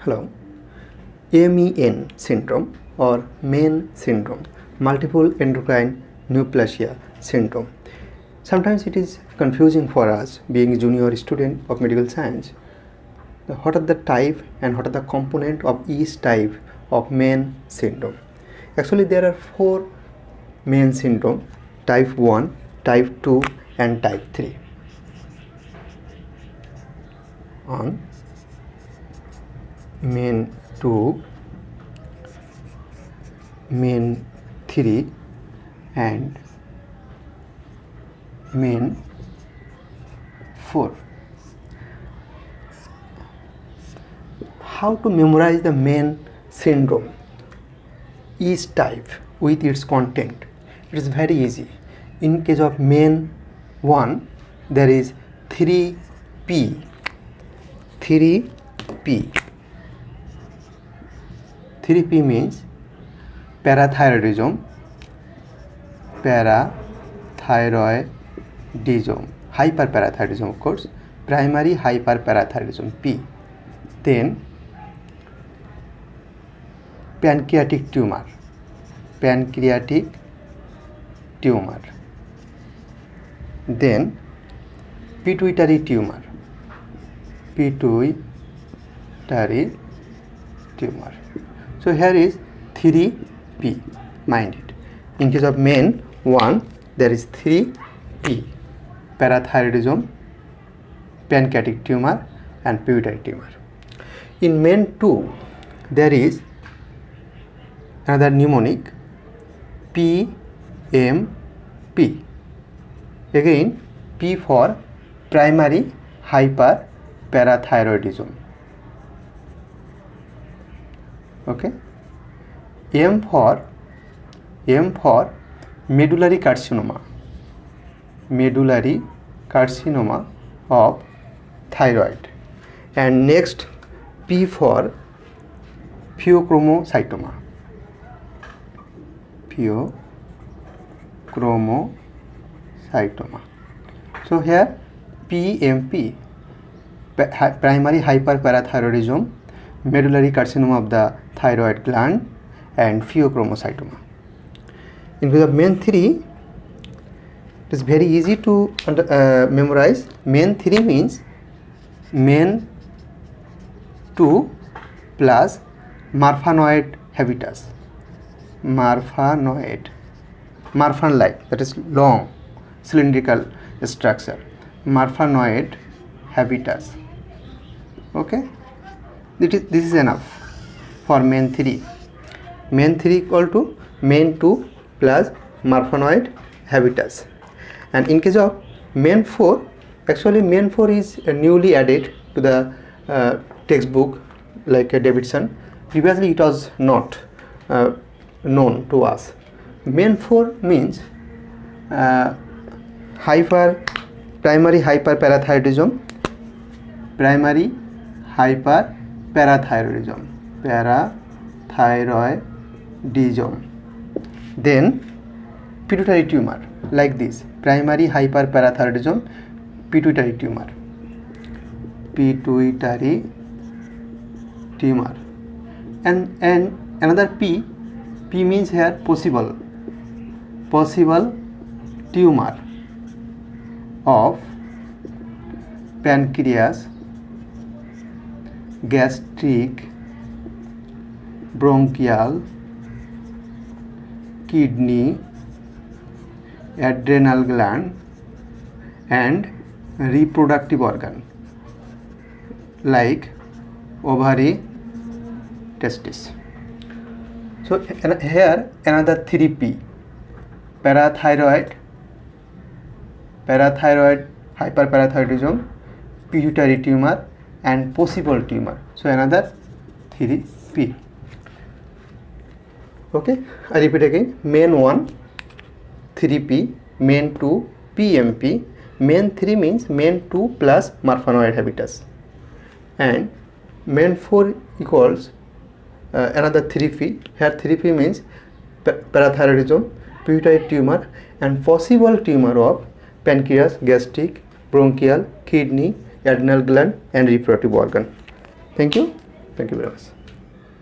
Hello. MEN syndrome or MEN syndrome, multiple endocrine neoplasia syndrome. Sometimes it is confusing for us being a junior student of medical science. What are the type and what are the component of each type of MEN syndrome? Actually, there are four MEN syndrome: type 1, type 2 and type 3. On MEN 2, MEN 3 and MEN 4. How to memorize the MEN syndrome, each type with its content? It is very easy. In case of MEN 1, there is 3P. 3P means parathyroidism, hyperparathyroidism, of course, primary hyperparathyroidism, P. Then pancreatic tumor, then pituitary tumor, So here is 3P, mind it. In case of MEN 1, there is 3P, parathyroidism, pancreatic tumor and pituitary tumor. In MEN 2, there is another mnemonic, PMP. Again, P for primary hyperparathyroidism. Okay. M for medullary carcinoma of thyroid. And next, P for pheochromocytoma. So here PMP, primary hyperparathyroidism, medullary carcinoma of the thyroid gland and pheochromocytoma. In case of MEN 3, it is very easy to memorize. MEN 3 means MEN 2 plus Marfanoid habitus. Marfan-like, that is long cylindrical structure, Marfanoid habitus. Okay, this is enough for MEN 3. MEN 3 equal to MEN 2 plus Marfanoid habitus. And in case of MEN 4, actually MEN 4 is newly added to the textbook like Davidson. Previously it was not known to us. MEN 4 means primary hyperparathyroidism, then pituitary tumor, like this, primary hyperparathyroidism, pituitary tumor, and another P means here possible tumor of pancreas, gastric, bronchial, kidney, adrenal gland and reproductive organ like ovary, testis. So here another 3P, parathyroid, hyperparathyroidism, pituitary tumor and possible tumor. So another 3P. Okay, I repeat again. MEN 1 3P, MEN 2 PMP, MEN 3 means MEN 2 plus Marfanoid habitus, and MEN 4 equals another 3P. Here 3P means parathyroidism, pituitary tumor and possible tumor of pancreas, gastric, bronchial, kidney, adrenal gland and reproductive organ. Thank you. Thank you very much.